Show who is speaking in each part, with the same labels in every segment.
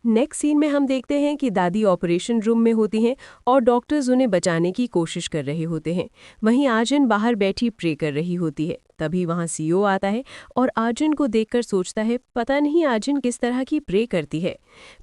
Speaker 1: Next scene में हम देखते हैं कि दादी ऑपरेशन रूम में होती हैं और डॉक्टर्स उन्हें बचाने की कोशिश कर रहे होते हैं। वहीं आर्जन बाहर बैठी प्रे कर रही होती है। तभी वहां सीईओ आता है और आर्जन को देखकर सोचता है पता नहीं आर्जन किस तरह की प्रे करती है।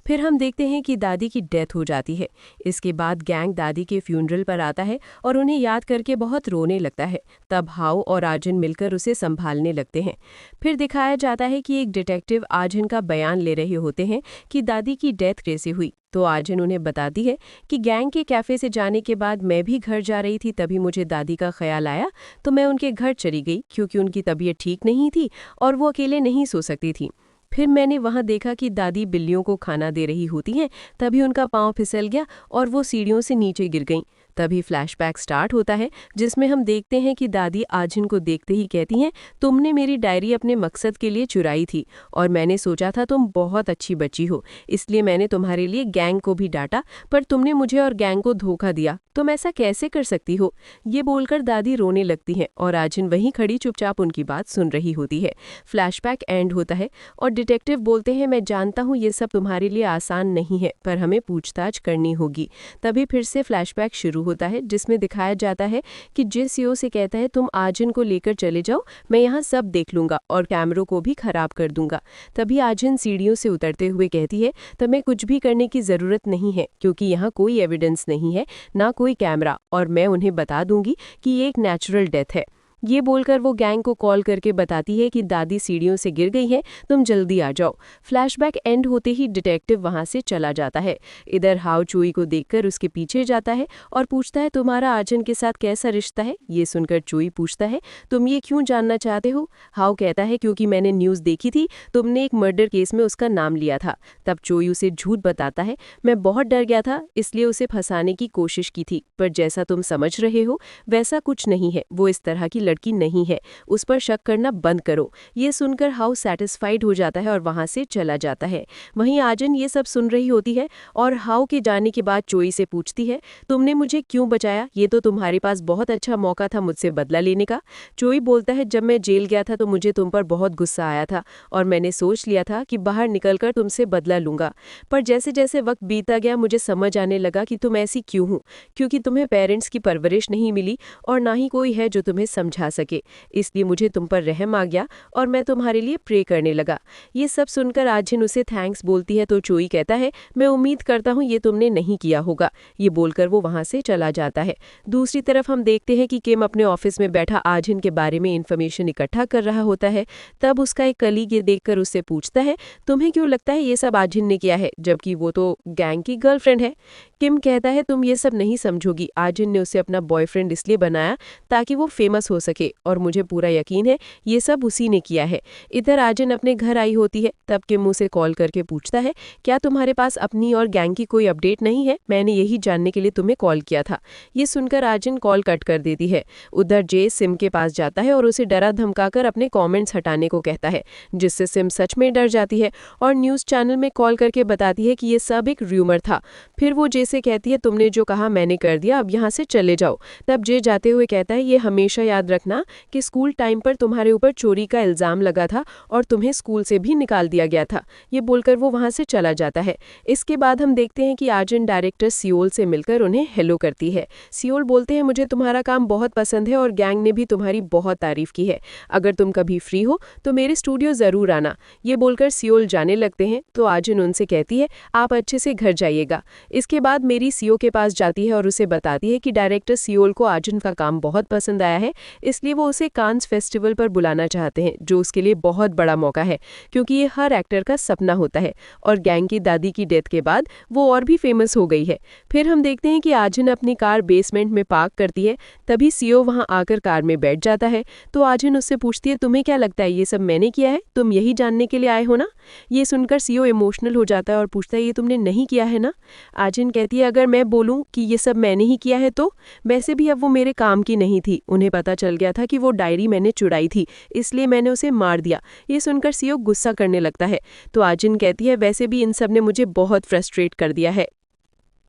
Speaker 1: फिर हम देखते हैं कि दादी की डेथ हो जाती है। इसके बाद गैंग दादी के फ्यूनरल पर आता है और उन्हें याद करके बहुत रोने लगता है। तब हाउ और आर्जन मिलकर उसे संभालने लगते हैं। फिर दिखाया जाता है कि एक डिटेक्टिव आर्जन का बयान ले रहे होते हैं कि दादी की डेथ कैसे हुई। तो आर्जन उन्हें बताती है कि गैंग के कैफे से जाने के बाद मैं भी घर जा रही थी, तभी मुझे दादी का ख्याल आया तो मैं उनके घर चली गई क्योंकि उनकी तबीयत ठीक नहीं थी और वो अकेले नहीं सो सकती थी। फिर मैंने वहां देखा कि दादी बिल्लियों को खाना दे रही होती हैं, तभी उनका पांव फिसल गया और वो सीढ़ियों से नीचे गिर गईं। तभी फ्लैशबैक स्टार्ट होता है जिसमें हम देखते हैं कि दादी आर्जन को देखते ही कहती हैं, तुमने मेरी डायरी अपने मकसद के लिए चुराई थी और मैंने सोचा था तुम बहुत अच्छी बच्ची हो, इसलिए मैंने तुम्हारे लिए गैंग को भी डांटा, पर तुमने मुझे और गैंग को धोखा दिया। तुम ऐसा कैसे कर सकती हो? ये बोलकर दादी रोने लगती हैं और आर्जन वहीं खड़ी चुपचाप उनकी बात सुन रही होती है। फ्लैशबैक एंड होता है और डिटेक्टिव बोलते हैं, मैं जानता हूँ ये सब तुम्हारे लिए आसान नहीं है, पर हमें पूछताछ करनी होगी। तभी फिर से फ्लैशबैक शुरू होता है जिसमें दिखाया जाता है कि जे सीईओ से कहता है, तुम आर्जन को लेकर चले जाओ, मैं यहाँ सब देख लूंगा और कैमरों को भी खराब कर दूंगा। तभी आर्जन सीढ़ियों से उतरते हुए कहती है, तुम्हें कुछ भी करने की जरूरत नहीं है क्योंकि यहाँ कोई एविडेंस नहीं है, ना कोई कैमरा, और मैं उन्हें बता दूंगी कि ये एक नेचुरल डेथ है। ये बोलकर वो गैंग को कॉल करके बताती है कि दादी सीढ़ियों से गिर गई है, तुम जल्दी आ जाओ। फ्लैशबैक एंड होते ही डिटेक्टिव वहां से चला जाता है। इधर हाउ चोई को देखकर उसके पीछे जाता है और पूछता है, तुम्हारा आर्जन के साथ कैसा रिश्ता है? ये सुनकर चोई पूछता है, तुम ये क्यों जानना चाहते हो? हाउ कहता है, क्योंकि मैंने न्यूज़ देखी थी, तुमने एक मर्डर केस में उसका नाम लिया था। तब चोई उसे झूठ बताता है, मैं बहुत डर गया था इसलिए उसे फंसाने की कोशिश की थी, पर जैसा तुम समझ रहे हो वैसा कुछ नहीं है, वो इस तरह की लड़की नहीं है, उस पर शक करना बंद करो। ये सुनकर हाउ सैटिस्फाइड हो जाता है और वहां से चला जाता है। वहीं आर्जन ये सब सुन रही होती है और हाउ के जाने के बाद चोई से पूछती है, तुमने मुझे क्यों बचाया? ये तो तुम्हारे पास बहुत अच्छा मौका था मुझसे बदला लेने का। चोई बोलता है, जब मैं जेल गया था तो मुझे तुम पर बहुत गुस्सा आया था और मैंने सोच लिया था कि बाहर निकलकर तुमसे बदला लूंगा, पर जैसे जैसे वक्त बीता गया मुझे समझ आने लगा कि तुम ऐसी क्यों हो, क्योंकि तुम्हें पेरेंट्स की परवरिश नहीं मिली और ना ही कोई है जो तुम्हें समझा सके, इसलिए मुझे तुम पर रहम आ गया और मैं तुम्हारे लिए प्रे करने लगा। ये सब सुनकर आर्जन उसे थैंक्स बोलती है तो चोई कहता है, मैं उम्मीद करता हूँ ये तुमने नहीं किया होगा। ये बोलकर वो वहां से चला जाता है। दूसरी तरफ हम देखते हैं कि किम अपने ऑफिस में बैठा आर्जन के बारे में इन्फॉर्मेशन इकट्ठा कर रहा होता है। तब उसका एक कलीग ये देखकर उससे पूछता है, तुम्हें क्यों लगता है ये सब आर्जन ने किया है, जबकि वो तो गैंग की गर्लफ्रेंड है? किम कहता है, तुम ये सब नहीं समझोगी, आर्जन ने उसे अपना बॉयफ्रेंड इसलिए बनाया ताकि वो फेमस हो सके और मुझे पूरा यकीन है ये सब उसी ने किया है। इधर आर्जन अपने घर आई होती है। तब किम उसे कॉल करके पूछता है, क्या तुम्हारे पास अपनी और गैंग की कोई अपडेट नहीं है? मैंने यही जानने के लिए तुम्हें कॉल किया था। ये सुनकर आर्जन कॉल कट कर देती है। उधर जे सिम के पास जाता है और उसे डरा धमकाकर अपने कॉमेंट्स हटाने को कहता है, जिससे सिम सच में डर जाती है और न्यूज़ चैनल में कॉल करके बताती है कि ये सब एक र्यूमर था। फिर वो जे से कहती है, तुमने जो कहा मैंने कर दिया, अब यहाँ से चले जाओ। तब जे जाते हुए कहता है, ये हमेशा याद रखना कि स्कूल टाइम पर तुम्हारे ऊपर चोरी का इल्जाम लगा था और तुम्हें स्कूल से भी निकाल दिया गया था। ये बोलकर वो वहां से चला जाता है। इसके बाद हम देखते हैं कि आर्जन डायरेक्टर सियोल से मिलकर उन्हें हेलो करती है। सियोल बोलते हैं, मुझे तुम्हारा काम बहुत पसंद है और गैंग ने भी तुम्हारी बहुत तारीफ की है। अगर तुम कभी फ्री हो तो मेरे स्टूडियो जरूर आना। ये बोलकर सियोल जाने लगते हैं तो आर्जन उनसे कहती है, आप अच्छे से घर जाइएगा। इसके बाद मेरी सीओ के पास जाती है और उसे बताती है कि डायरेक्टर सियोल को आर्जन का काम बहुत पसंद आया है, इसलिए वो उसे कांस फेस्टिवल पर बुलाना चाहते हैं, जो उसके लिए बहुत बड़ा मौका है क्योंकि ये हर एक्टर का सपना होता है और गैंग की दादी की डेथ के बाद वो और भी फेमस हो गई है। फिर हम देखते हैं कि आर्जन अपनी कार बेसमेंट में पार्क करती है। तभी सीओ वहां आकर कार में बैठ जाता है तो आर्जन उससे पूछती है, तुम्हें क्या लगता है ये सब मैंने किया है? तुम यही जानने के लिए आए हो ना? ये सुनकर सीओ इमोशनल हो जाता है और पूछता है, ये तुमने नहीं किया है ना? आर्जन कहती है, अगर मैं बोलूं कि ये सब मैंने ही किया है तो? वैसे भी अब वो मेरे काम की नहीं थी, उन्हें पता चल गया था कि वो डायरी मैंने चुराई थी, इसलिए मैंने उसे मार दिया। ये सुनकर सीओ गुस्सा करने लगता है तो आर्जन कहती है, वैसे भी इन सब ने मुझे बहुत फ्रस्ट्रेट कर दिया है।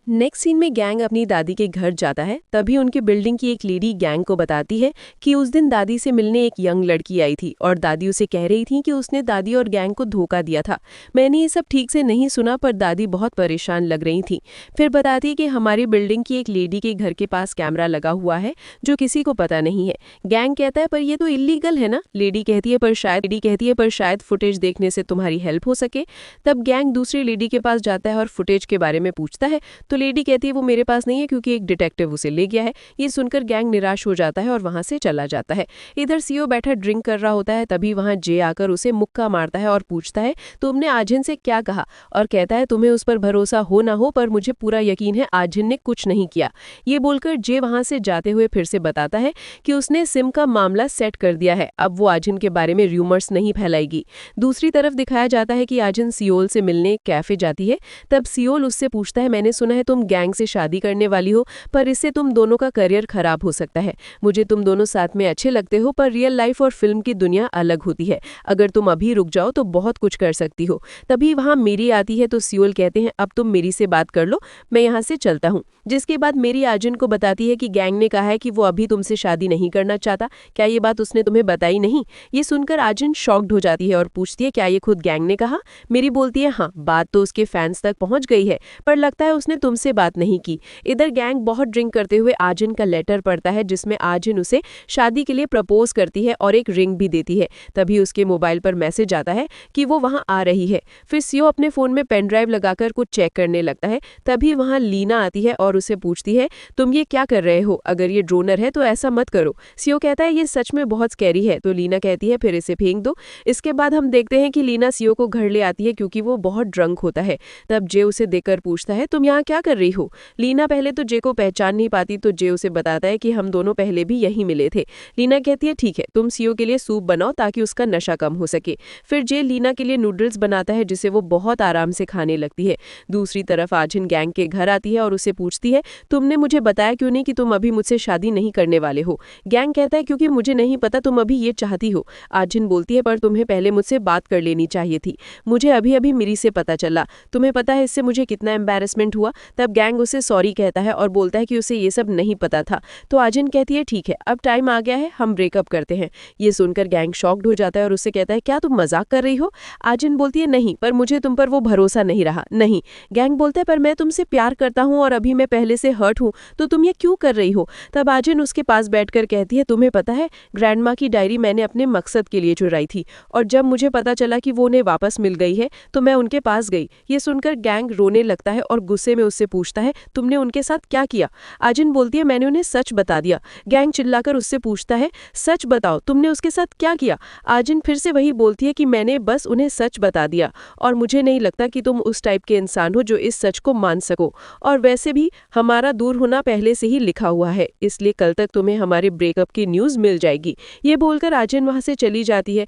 Speaker 1: नेक्स्ट सीन में गैंग अपनी दादी के घर जाता है। तभी उनकी बिल्डिंग की एक लेडी गैंग को बताती है कि उस दिन दादी से मिलने एक यंग लड़की आई थी और दादी उसे कह रही थी कि उसने दादी और गैंग को धोखा दिया था। मैंने ये सब ठीक से नहीं सुना पर दादी बहुत परेशान लग रही थी। फिर बताती है कि हमारी बिल्डिंग की एक लेडी के घर के पास कैमरा लगा हुआ है जो किसी को पता नहीं है। गैंग कहता है पर ये तो इलीगल है ना। लेडी कहती है पर शायद फुटेज देखने से तुम्हारी हेल्प हो सके। तब गैंग दूसरी लेडी के पास जाता है और फुटेज के बारे में पूछता है तो लेडी कहती है वो मेरे पास नहीं है क्योंकि एक डिटेक्टिव उसे ले गया है। ये सुनकर गैंग निराश हो जाता है और वहां से चला जाता है। इधर सीओ बैठा ड्रिंक कर रहा होता है। तभी वहां जे आकर उसे मुक्का मारता है और पूछता है तुमने आजिन से क्या कहा, और कहता है तुम्हें उस पर भरोसा हो ना हो पर मुझे पूरा यकीन है आजिन ने कुछ नहीं किया। ये बोलकर जे वहां से जाते हुए फिर से बताता है कि उसने सिम का मामला सेट कर दिया है, अब वो आजिन के बारे में र्यूमर्स नहीं फैलाएगी। दूसरी तरफ दिखाया जाता है कि आजिन सियोल से मिलने कैफे जाती है। तब सियोल उससे पूछता है मैंने सुना है तुम गैंग से शादी करने वाली हो पर इससे तुम दोनों का करियर खराब हो सकता है। मुझे तुम दोनों साथ में अच्छे लगते हो पर रियल लाइफ और फिल्म की दुनिया अलग होती है। अगर तुम अभी रुक जाओ तो बहुत कुछ कर सकती हो। तभी वहां मेरी आती है तो सियोल कहते हैं अब तुम मेरी से बात कर लो, मैं यहाँ से चलता हूँ। जिसके बाद मेरी आजिन को बताती है कि गैंग ने कहा है कि वो अभी तुमसे शादी नहीं करना चाहता। क्या ये बात उसने तुम्हें बताई नहीं? ये सुनकर आजिन शॉक्ड हो जाती है और पूछती है क्या ये खुद गैंग ने कहा? मेरी बोलती है हाँ, बात तो उसके फैंस तक पहुंच गई है पर लगता है उसने तुमसे बात नहीं की। इधर गैंग बहुत ड्रिंक करते हुए आजिन का लेटर पढ़ता है जिसमें आजिन उसे शादी के लिए प्रपोज करती है और एक रिंग भी देती है। तभी उसके मोबाइल पर मैसेज आता है कि वो वहां आ रही है। फिर सीओ अपने फोन में पेन ड्राइव लगाकर कुछ चेक करने लगता है। तभी वहां लीना आती है और उसे पूछती है तुम ये क्या कर रहे हो, अगर ये ड्रोनर है तो ऐसा मत करो। सीओ कहता है ये सच में बहुत स्कैरी है। तो लीना कहती है फिर इसे फेंक दो। इसके बाद हम देखते हैं कि लीना सीओ को घर ले आती है क्योंकि वो बहुत ड्रंक होता है। तब जे उसे देखकर पूछता है तुम यहाँ क्या कर रही हो? लीना पहले तो जे को पहचान नहीं पाती तो जे उसे बताता है कि हम दोनों पहले भी यहीं मिले थे। लीना कहती है ठीक है, तुम सीओ के लिए सूप बनाओ ताकि उसका नशा कम हो सके। फिर जे लीना के लिए नूडल्स बनाता है जिसे वो बहुत आराम से खाने लगती है। दूसरी तरफ आजिन गैंग के घर आती है और उसे पूछती है तुमने मुझे बताया क्यों नहीं कि तुम अभी मुझसे शादी नहीं करने वाले हो? गैंग कहता है क्योंकि मुझे नहीं पता तुम अभी ये चाहती हो। आजिन बोलती है पर तुम्हें पहले मुझसे बात कर लेनी चाहिए थी, मुझे अभी अभी मिरी से पता चला। तुम्हें पता है इससे मुझे कितना एम्बैरेसमेंट हुआ। तब गैंग उसे सॉरी कहता है और बोलता है कि उसे ये सब नहीं पता था। तो आजिन कहती है ठीक है, अब टाइम आ गया है, हम ब्रेकअप करते हैं। ये सुनकर गैंग शॉक्ड हो जाता है और उससे कहता है क्या तुम मजाक कर रही हो? आजिन बोलती है नहीं, पर मुझे तुम पर वो भरोसा नहीं रहा। नहीं। गैंग बोलता है पर मैं तुमसे प्यार करता हूँ और अभी मैं पहले से हर्ट हूँ तो तुम ये क्यों कर रही हो? तब आजिन उसके पास बैठकर कहती है तुम्हें पता है ग्रैंडमा की डायरी मैंने अपने मकसद के लिए चुराई थी और जब मुझे पता चला कि वो उन्हें वापस मिल गई है तो मैं उनके पास गई। ये सुनकर गैंग रोने लगता है और गुस्से में उससे पूछता है तुमने उनके साथ क्या किया? आजिन बोलती है मैंने उन्हें सच बता दिया। गैंग चिल्लाकर उससे पूछता है सच बताओ, तुमने उसके साथ क्या किया? आजिन फिर से वही बोलती है कि मैंने बस उन्हें सच बता दिया और मुझे नहीं लगता कि तुम उस टाइप के इंसान हो जो इस सच को मान सको, और वैसे भी हमारा दूर होना पहले से ही लिखा हुआ है, इसलिए कल तक तुम्हें हमारे ब्रेकअप की न्यूज़ मिल जाएगी। ये बोलकर आजिन वहां से चली जाती है।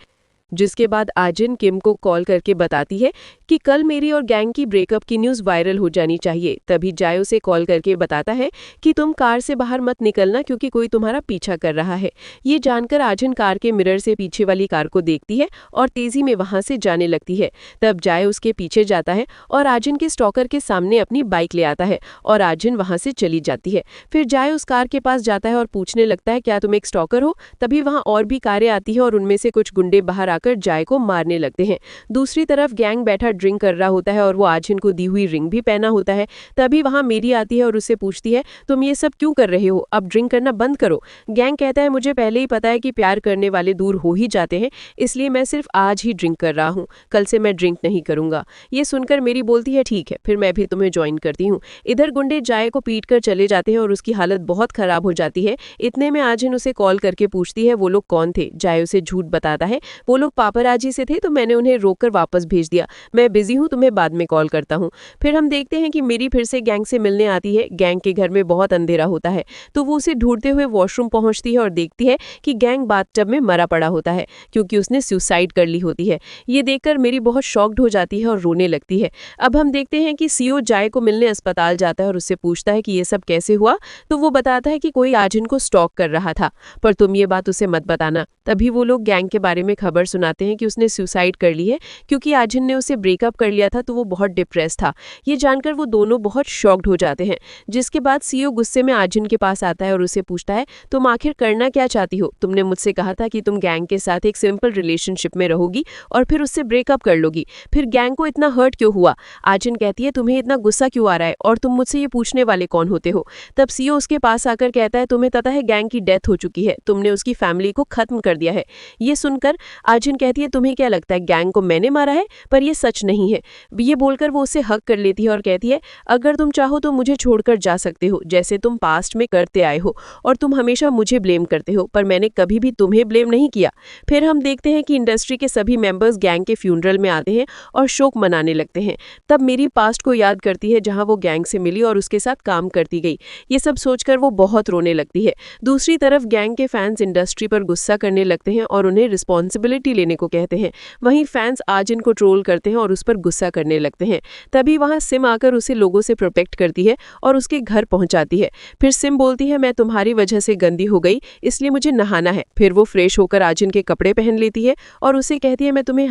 Speaker 1: जिसके बाद आजिन किम को कॉल करके बताती है कि कल मेरी और गैंग की ब्रेकअप की न्यूज़ वायरल हो जानी चाहिए। तभी जाय उसे कॉल करके बताता है कि तुम कार से बाहर मत निकलना क्योंकि कोई तुम्हारा पीछा कर रहा है। ये जानकर आजिन कार के मिरर से पीछे वाली कार को देखती है और तेजी में वहां से जाने लगती है। तब जाय उसके पीछे जाता है और आजिन के स्टॉकर के सामने अपनी बाइक ले आता है और आजिन वहां से चली जाती है। फिर जाय उस कार के पास जाता है और पूछने लगता है क्या तुम एक स्टॉकर हो? तभी वहां और भी कारें आती है और उनमें से कुछ गुंडे बाहर आकर जाय को मारने लगते हैं। दूसरी तरफ गैंग बैठा ड्रिंक कर रहा होता है और वो आजिन को दी हुई रिंग भी पहना होता है। तभी वहां मेरी आती है और उससे पूछती है तुम ये सब क्यों कर रहे हो, अब ड्रिंक करना बंद करो। गैंग कहता है मुझे पहले ही पता है कि प्यार करने वाले दूर हो ही जाते हैं, इसलिए मैं सिर्फ आज ही ड्रिंक कर रहा हूँ, कल से मैं ड्रिंक नहीं करूंगा। ये सुनकर मेरी बोलती है ठीक है, फिर मैं भी तुम्हें ज्वाइन करती हूँ। इधर गुंडे जाय को पीट कर चले जाते हैं और उसकी हालत बहुत खराब हो जाती है। इतने में आजिन उसे कॉल करके पूछती है वो लोग कौन थे। जाय उसे झूठ बताता है वो लोग पापराजी से थे तो मैंने उन्हें रोककर वापस भेज दिया, मैं बिजी हूँ, तुम्हें बाद में कॉल करता हूँ। फिर हम देखते हैं कि मेरी फिर से गैंग से मिलने आती है। गैंग के घर में बहुत अंधेरा होता है तो वो उसे ढूंढते हुए वॉशरूम पहुंचती है और देखती है कि गैंग बाथटब में मरा पड़ा होता है क्योंकि उसने सुसाइड कर ली होती है। ये देखकर मेरी बहुत शॉक्ड हो जाती है और रोने लगती है। अब हम देखते हैं कि सीओ जाय को मिलने अस्पताल जाता है और उससे पूछता है कि ये सब कैसे हुआ। तो वो बताता है कि कोई आजिन को स्टॉक कर रहा था पर तुम ये बात उसे मत बताना। तभी वो लोग गैंग के बारे में खबर सुनाते हैं कि उसने सुसाइड कर ली है क्योंकि आजिन ने उसे ब्रेकअप कर लिया था तो वो बहुत डिप्रेस था। ये जानकर वो दोनों बहुत शॉक्ड हो जाते हैं, जिसके बाद सीईओ गुस्से में आजिन के पास आता है और उसे पूछता है, तुम आखिर करना क्या चाहती हो? तुमने मुझसे कहा था कि तुम गैंग के साथ एक सिंपल रिलेशनशिप में रहोगी और फिर उससे ब्रेकअप कर लोगी, फिर गैंग को इतना हर्ट क्यों हुआ? आजिन कहती है, तुम्हें इतना गुस्सा क्यों आ रहा है और तुम मुझसे ये पूछने वाले कौन होते हो? तब सीईओ उसके पास आकर कहता है, तुम्हें पता है गैंग की डेथ हो चुकी है, तुमने उसकी फैमिली को खत्म कर दिया है। ये सुनकर आजिन कहती है, तुम्हें क्या लगता है गैंग को मैंने मारा है? पर ये सच नहीं है। ये बोलकर वो उसे हक कर लेती है और कहती है, अगर तुम चाहो तो मुझे छोड़कर जा सकते हो, जैसे तुम पास्ट में करते आए हो, और तुम हमेशा मुझे ब्लेम करते हो, पर मैंने कभी भी तुम्हें ब्लेम नहीं किया। फिर हम देखते हैं कि इंडस्ट्री के सभी मेंबर्स गैंग के फ्यूनरल में आते हैं और शोक मनाने लगते हैं। तब मेरी पास्ट को याद करती है जहां वो गैंग से मिली और उसके साथ काम करती गई। ये सब सोचकर वो बहुत रोने लगती है। दूसरी तरफ गैंग के फैंस इंडस्ट्री पर गुस्सा करने लगते हैं और उन्हें रिस्पॉन्सिबिलिटी लेने को कहते हैं। वहीं फैंस आजिन को ट्रोल करते हैं और उस पर गुस्सा करने लगते हैं। तभी वहां सिम आकर उसे लोगों से प्रोटेक्ट करती है और उसके घर पहुंचाती है। फिर सिम बोलती है, मैं तुम्हारी वजह से गंदी हो गई, इसलिए मुझे नहाना है। फिर वो फ्रेश होकर आजिन के कपड़े पहन लेती है और उसे कहती है, मैं तुम्हें